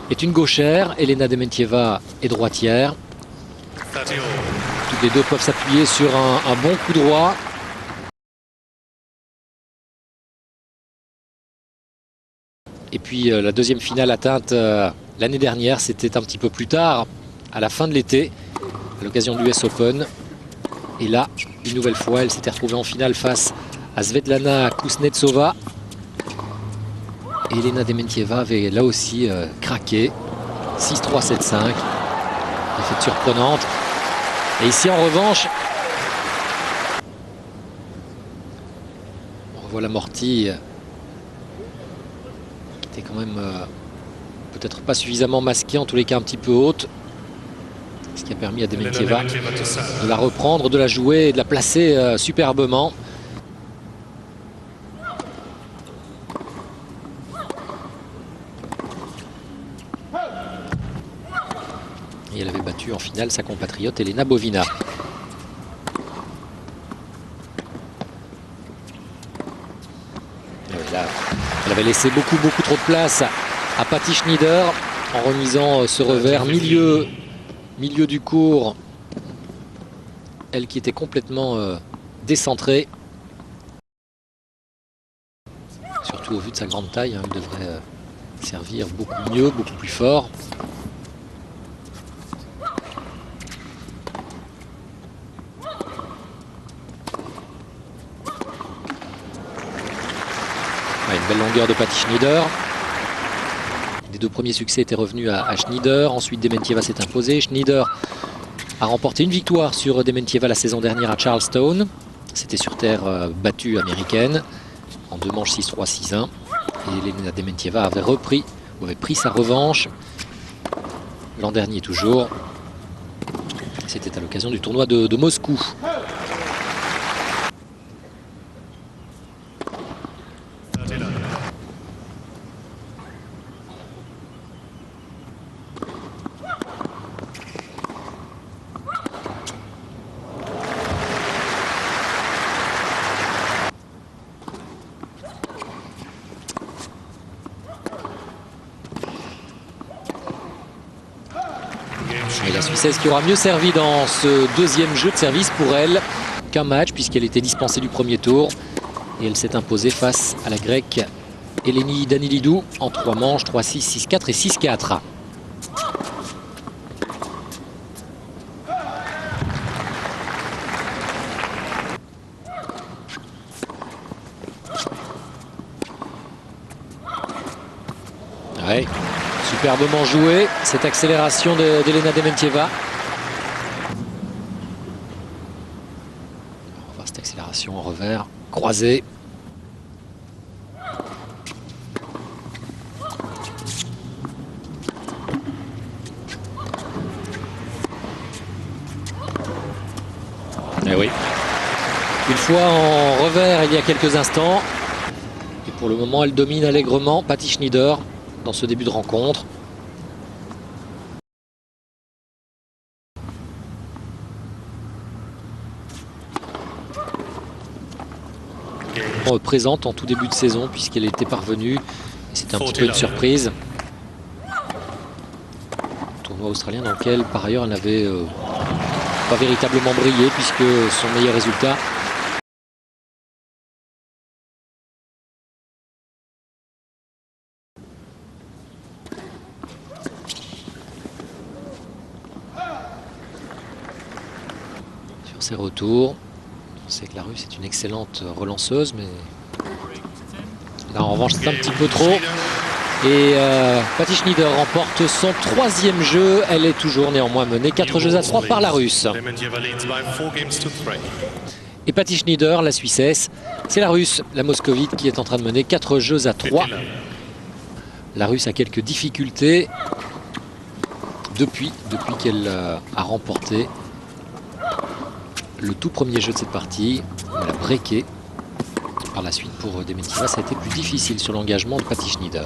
est une gauchère. Elena Dementieva est droitière. Toutes les deux peuvent s'appuyer sur un bon coup droit. Et puis la deuxième finale atteinte l'année dernière, c'était un petit peu plus tard, à la fin de l'été, à l'occasion de l'US Open. Et là, une nouvelle fois, elle s'était retrouvée en finale face à Svetlana Kuznetsova. Et Elena Dementieva avait là aussi craqué. 6-3, 7-5. Défaite surprenante. Et ici, en revanche, on revoit l'amorti qui était quand même peut-être pas suffisamment masquée, en tous les cas un petit peu haute. Ce qui a permis à Dementieva de la reprendre, de la jouer et de la placer superbement. Et elle avait battu en finale sa compatriote Elena Bovina. Là, elle avait laissé beaucoup trop de place à Patty Schnyder en remisant ce revers milieu du court. Elle qui était complètement décentrée. Surtout au vu de sa grande taille, hein, elle devrait servir beaucoup mieux, beaucoup plus fort. Une belle longueur de Patty Schnyder. Les deux premiers succès étaient revenus à Schnyder. Ensuite, Dementieva s'est imposée. Schnyder a remporté une victoire sur Dementieva la saison dernière à Charleston. C'était sur terre battue américaine en 2 manches 6-3, 6-1. Et Elena Dementieva avait pris sa revanche l'an dernier toujours. C'était à l'occasion du tournoi de Moscou. Et la Suissesse qui aura mieux servi dans ce deuxième jeu de service pour elle qu'un match, puisqu'elle était dispensée du premier tour. Et elle s'est imposée face à la Grecque Eleni Danilidou en 3 manches, 3-6, 6-4 et 6-4. Ouais. Superbement joué, cette accélération d'Elena Dementieva. On va voir cette accélération en revers, croisée. Eh oui. Une fois en revers il y a quelques instants. Et pour le moment, elle domine allègrement Patty Schnyder dans ce début de rencontre. Présente en tout début de saison puisqu'elle était parvenue. C'était un petit peu une surprise. Tournoi australien dans lequel par ailleurs elle n'avait pas véritablement brillé puisque son meilleur résultat sur ses retours. On sait que la Russe est une excellente relanceuse, mais là en revanche c'est un petit peu trop. Et Patty Schnyder remporte son 3e jeu. Elle est toujours néanmoins menée 4-3 par la Russe. Et Patty Schnyder, la Suissesse, c'est la Russe, la Moscovite, qui est en train de mener 4-3. La Russe a quelques difficultés depuis qu'elle a remporté le tout premier jeu de cette partie. Elle a breaké. Par la suite, pour Dementieva, ça a été plus difficile sur l'engagement de Patty Schnyder.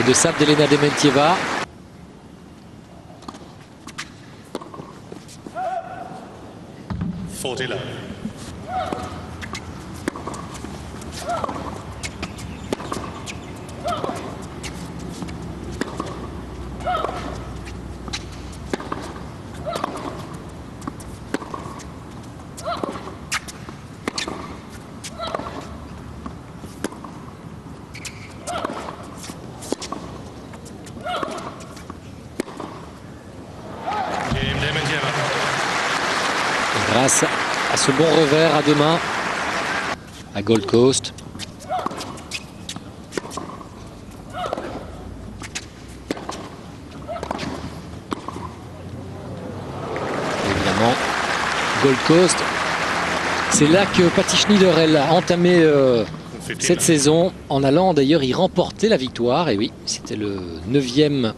de sable d'Elena Dementieva. Grâce à ce bon revers à deux mains à Gold Coast. Évidemment, Gold Coast, c'est là que Patty Schnyder elle a entamé cette saison en allant d'ailleurs y remporter la victoire. Et oui, c'était le 9e.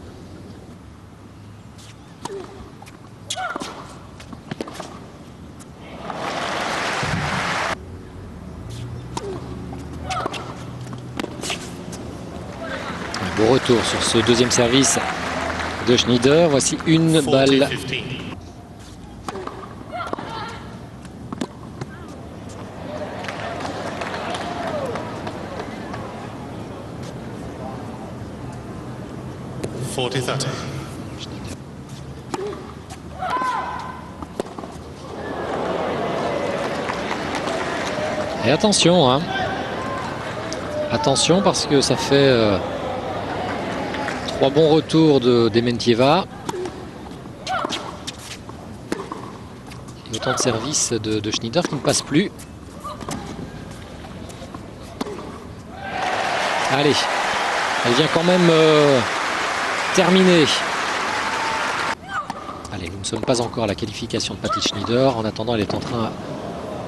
Beau retour sur ce deuxième service de Schnyder. Voici une balle. Et attention, hein. Attention parce que ça fait 3 bons retours de Dementieva. Et autant de services de Schnyder qui ne passe plus. Allez, elle vient quand même terminer. Allez, nous ne sommes pas encore à la qualification de Patty Schnyder. En attendant, elle est en train,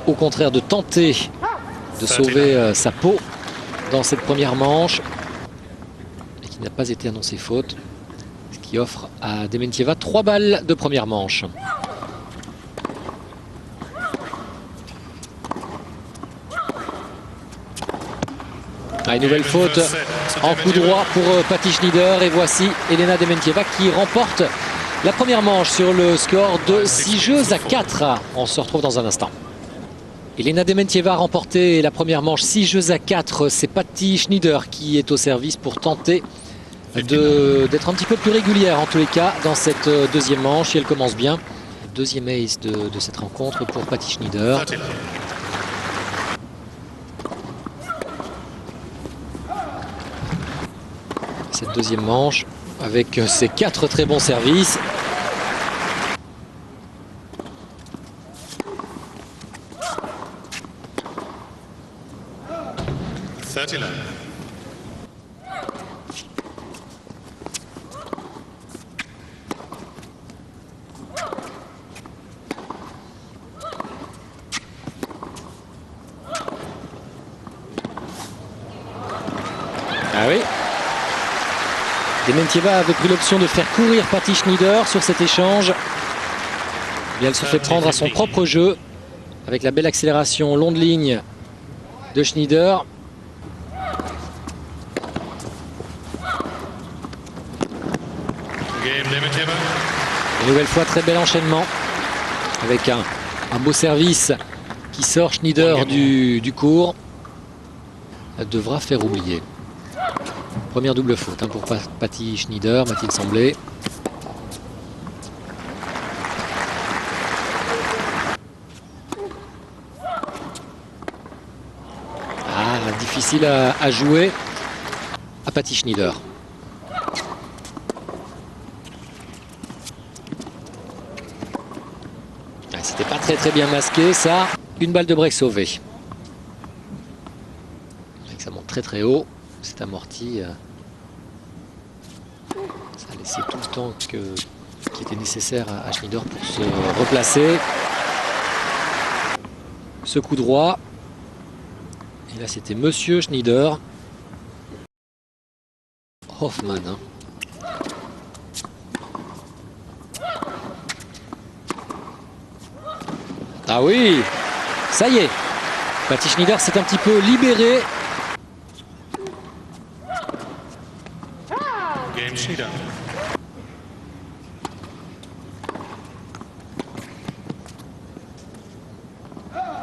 au contraire, de tenter de sauver sa peau dans cette première manche. Et qui n'a pas été annoncé faute. Ce qui offre à Dementieva 3 balles de première manche. Une nouvelle faute en coup droit pour Patty Schnyder. Et voici Elena Dementieva qui remporte la première manche sur le score de 6-4. On se retrouve dans un instant. Elena Dementieva a remporté la première manche 6-4. C'est Patty Schnyder qui est au service pour tenter d'être un petit peu plus régulière en tous les cas dans cette deuxième manche. Et elle commence bien. Deuxième ace de cette rencontre pour Patty Schnyder. Cette deuxième manche avec ses 4 très bons services. Ah oui. Dementieva avait pris l'option de faire courir Patty Schnyder sur cet échange. Et elle se fait prendre à son propre jeu avec la belle accélération long de ligne de Schnyder. Une nouvelle fois, très bel enchaînement avec un beau service qui sort Schnyder du court. Elle devra faire oublier. Première double faute pour Patty Schnyder, m'a-t-il semblé. Difficile à jouer à Patty Schnyder. C'était pas très bien masqué ça. Une balle de break sauvée. Ça monte très haut. C'est amorti. Ça a laissé tout le temps qui était nécessaire à Schnyder pour se replacer. Ce coup droit. Et là, c'était Monsieur Schnyder. Hoffman. Ah oui, ça y est. Patty Schnyder s'est un petit peu libéré.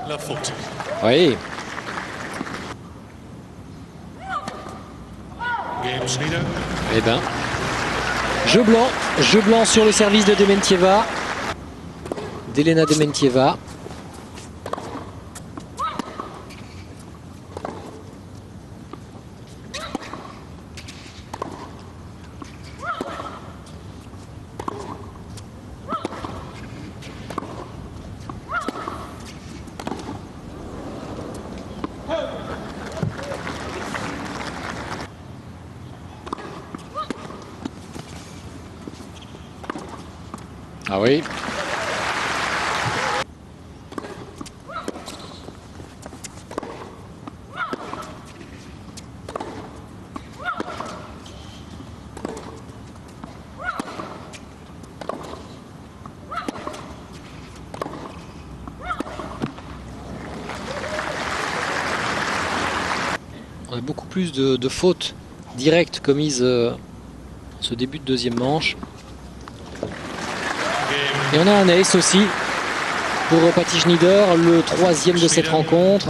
La faute. Oui. Game Schneider. Eh ben, jeu blanc sur le service de Dementieva. D'Elena Dementieva. Ah oui. On a beaucoup plus de fautes directes commises ce début de deuxième manche. Et on a un ace aussi pour Patty Schnyder, le troisième de cette rencontre.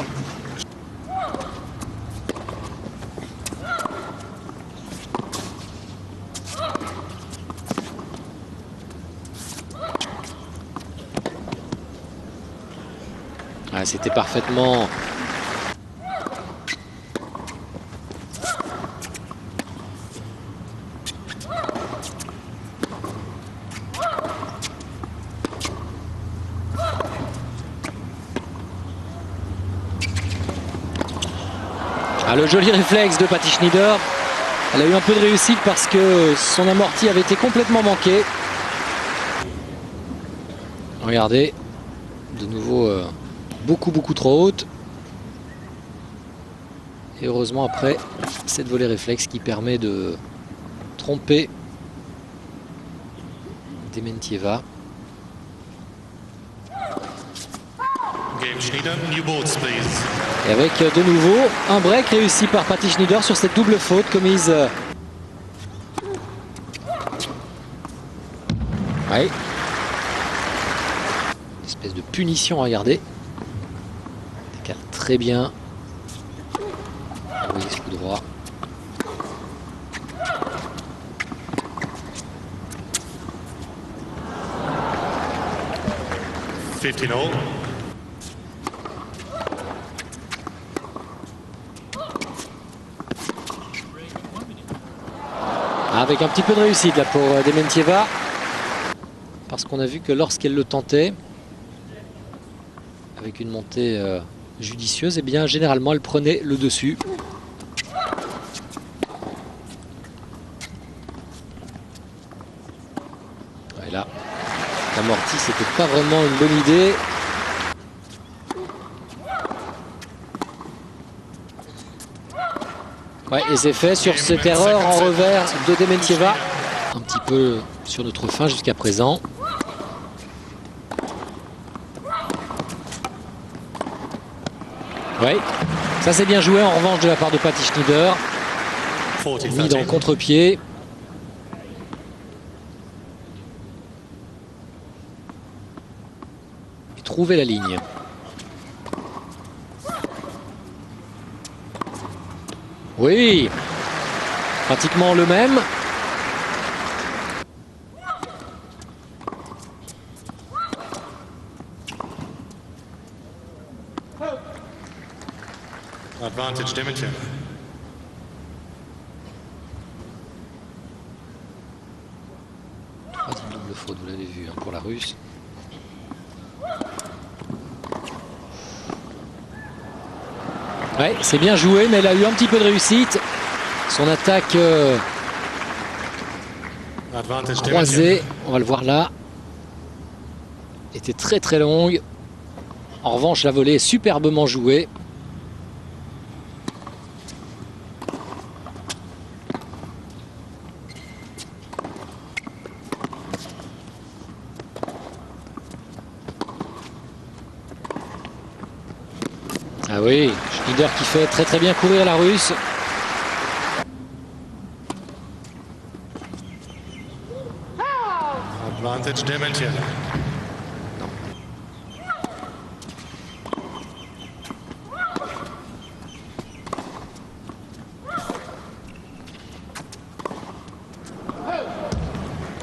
Ah, c'était parfaitement... Ah, le joli réflexe de Patty Schnyder. Elle a eu un peu de réussite parce que son amorti avait été complètement manqué. Regardez, de nouveau beaucoup trop haute. Et heureusement après cette volée réflexe qui permet de tromper Dementieva. Game Schneider, new boards, please. Et avec de nouveau un break réussi par Patty Schnyder sur cette double faute commise. Ouais. Une espèce de punition, regardez. Décale très bien. Oui, ce coup droit. $15 all. Avec un petit peu de réussite là pour Dementieva. Parce qu'on a vu que lorsqu'elle le tentait, avec une montée judicieuse, et bien généralement elle prenait le dessus. Et là, l'amorti, c'était pas vraiment une bonne idée. Ouais, et c'est fait sur cette erreur en revers de Dementieva. Un petit peu sur notre fin jusqu'à présent. Ouais, ça c'est bien joué en revanche de la part de Patty Schnyder. Mis dans le contre-pied. Et trouver la ligne. Oui, pratiquement le même. Advantage Dementieva. Troisième double faute, vous l'avez vu hein, pour la Russe. Ouais, c'est bien joué, mais elle a eu un petit peu de réussite. Son attaque croisée, on va le voir là, était très longue. En revanche, la volée est superbement jouée. Ah oui, Schnyder qui fait très bien courir la Russe. Advantage Dementieva.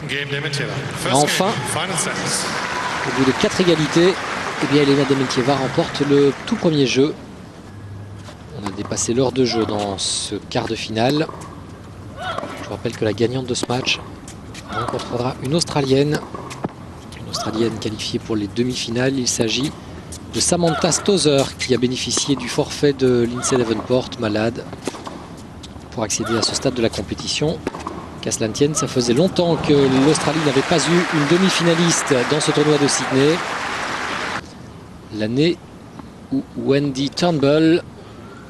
Game Dementieva. Enfin. Game, final set. Au bout de 4 égalités, eh bien Elena Dementieva remporte le tout premier jeu. On a dépassé l'heure de jeu dans ce quart de finale. Je vous rappelle que la gagnante de ce match rencontrera une Australienne. Une Australienne qualifiée pour les demi-finales. Il s'agit de Samantha Stosur qui a bénéficié du forfait de Lindsay Davenport, malade, pour accéder à ce stade de la compétition. Qu'à cela ne tienne, ça faisait longtemps que l'Australie n'avait pas eu une demi-finaliste dans ce tournoi de Sydney. L'année où Wendy Turnbull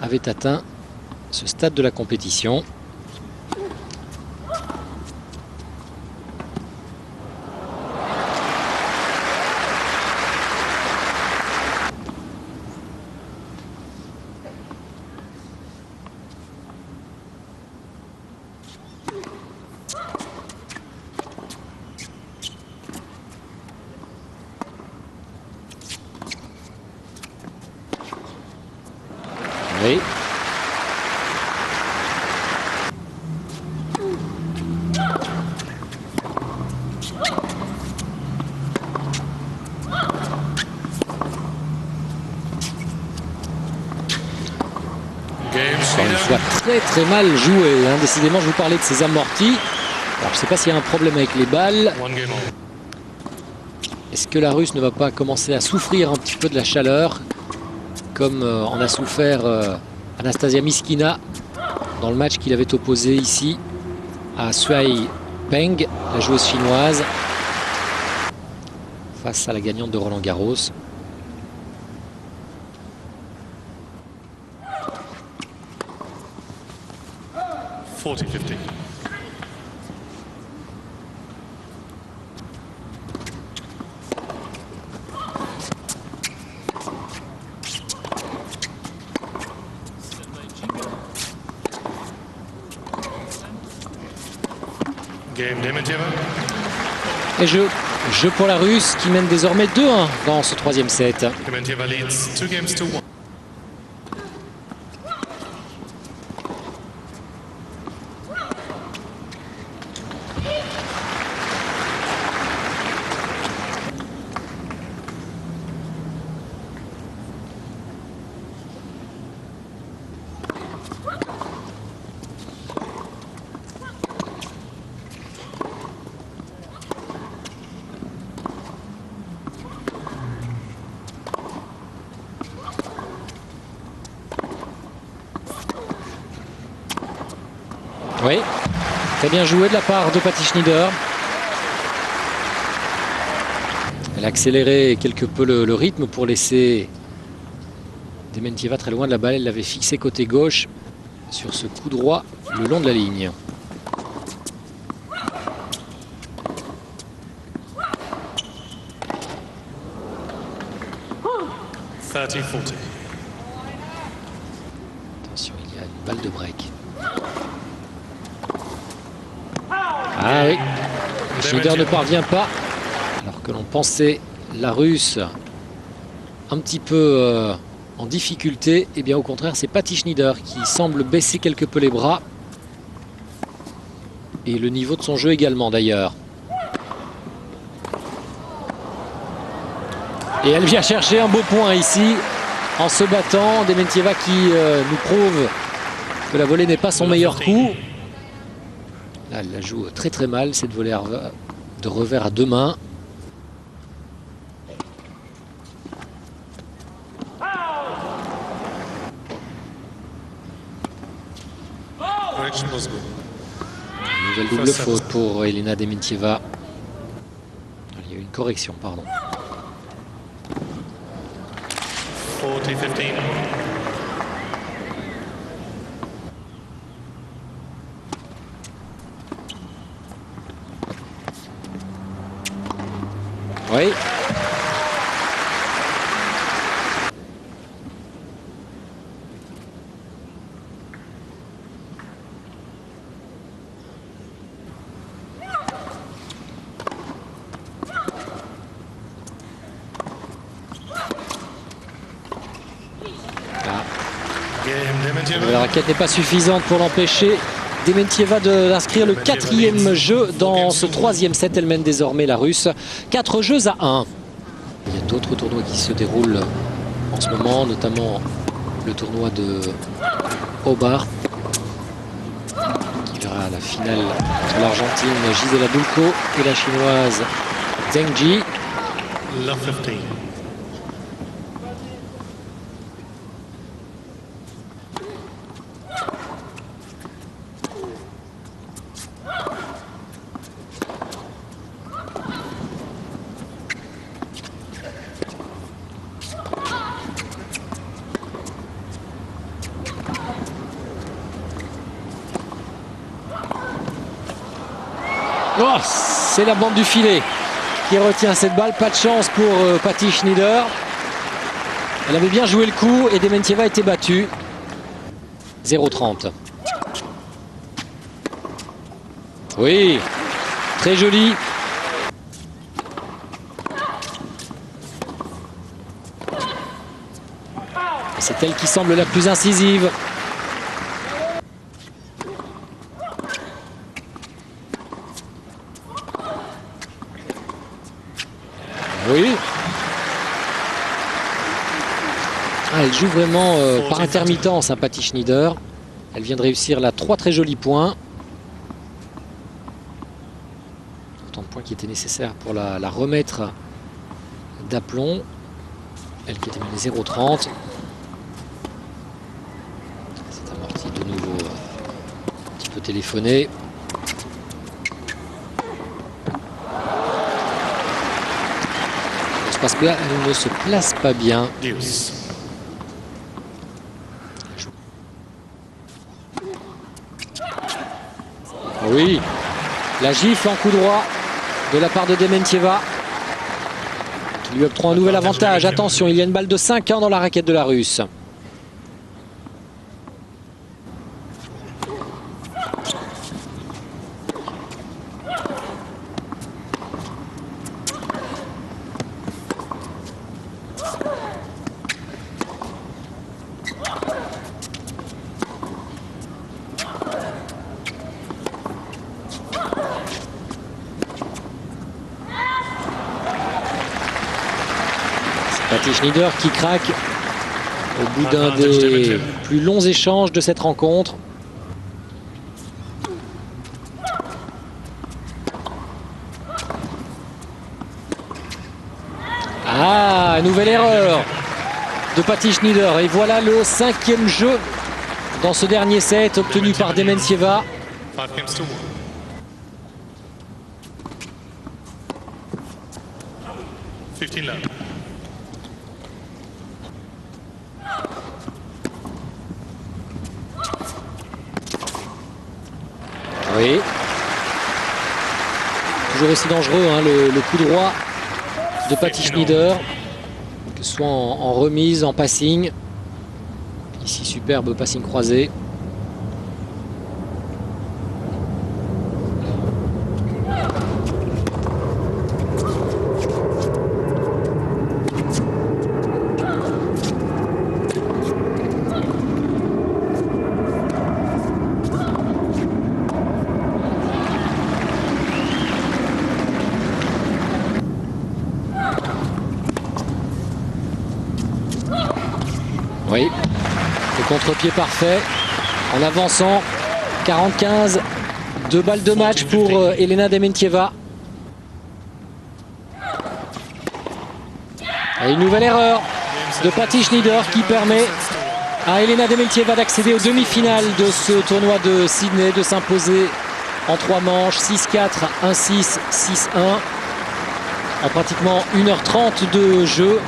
avait atteint ce stade de la compétition. Oui. Encore une fois, très mal joué. Hein. Décidément, je vous parlais de ces amortis. Alors, je ne sais pas s'il y a un problème avec les balles. Est-ce que la Russe ne va pas commencer à souffrir un petit peu de la chaleur, comme en a souffert Anastasia Miskina dans le match qu'il avait opposé ici à Shuai Peng, la joueuse chinoise, face à la gagnante de Roland Garros. Game Dementieva. Et jeu pour la Russe qui mène désormais 2-1 dans ce troisième set. Dementieva leads 2 games to 1. Oui, très bien joué de la part de Patty Schnyder. Elle a accéléré quelque peu le rythme pour laisser Dementieva très loin de la balle. Elle l'avait fixé côté gauche sur ce coup droit le long de la ligne. Attention, il y a une balle de break. Ah oui, Schnyder ne parvient pas, alors que l'on pensait la Russe un petit peu en difficulté. Et bien au contraire, c'est Patty Schnyder qui semble baisser quelque peu les bras. Et le niveau de son jeu également d'ailleurs. Et elle vient chercher un beau point ici, en se battant. Dementieva qui nous prouve que la volée n'est pas son meilleur coup. Là, elle la joue très mal, cette volée de revers à deux mains. Nouvelle double faute pour Elena Dementieva. Il y a eu une correction, pardon. 40-15. Oui. La raquette n'est pas suffisante pour l'empêcher Dementieva d'inscrire le 4e jeu dans ce 3e set. Elle mène désormais la Russe 4 jeux à 1. Il y a d'autres tournois qui se déroulent en ce moment, notamment le tournoi de Hobart, qui verra la finale entre l'Argentine Gisela Bulco et la Chinoise Zheng Ji. Love 15. Oh, c'est la bande du filet qui retient cette balle. Pas de chance pour Patty Schnyder. Elle avait bien joué le coup et Dementieva a été battue. 0-30. Oui, très joli. C'est elle qui semble la plus incisive. Oui. Elle joue vraiment par intermittence, hein, Patty Schnyder. Elle vient de réussir là 3 très jolis points. Autant de points qui étaient nécessaires pour la remettre d'aplomb. Elle qui était menée 0-30. C'est amorti de nouveau un petit peu téléphoné. Elle ne se place pas bien. Deuce. Oui, la gifle en coup droit de la part de Dementieva qui lui octroie un nouvel avantage. Attention, il y a une balle de 5 ans dans la raquette de la Russe. Patty Schnyder qui craque au bout d'un des plus longs échanges de cette rencontre. Ah, nouvelle erreur de Patty Schnyder. Et voilà le 5e jeu dans ce dernier set obtenu par Dementieva. 5 games to 1. 15 love. Oui. Toujours aussi dangereux, hein, le coup droit de Patty Schnyder, que ce soit en remise, en passing. Ici, superbe passing croisé. Oui, le contre-pied parfait en avançant. 45, 2 balles de match pour Elena Dementieva. Et une nouvelle erreur de Patty Schnyder qui permet à Elena Dementieva d'accéder aux demi-finales de ce tournoi de Sydney, de s'imposer en 3 manches, 6-4, 1-6, 6-1, en pratiquement 1h30 de jeu.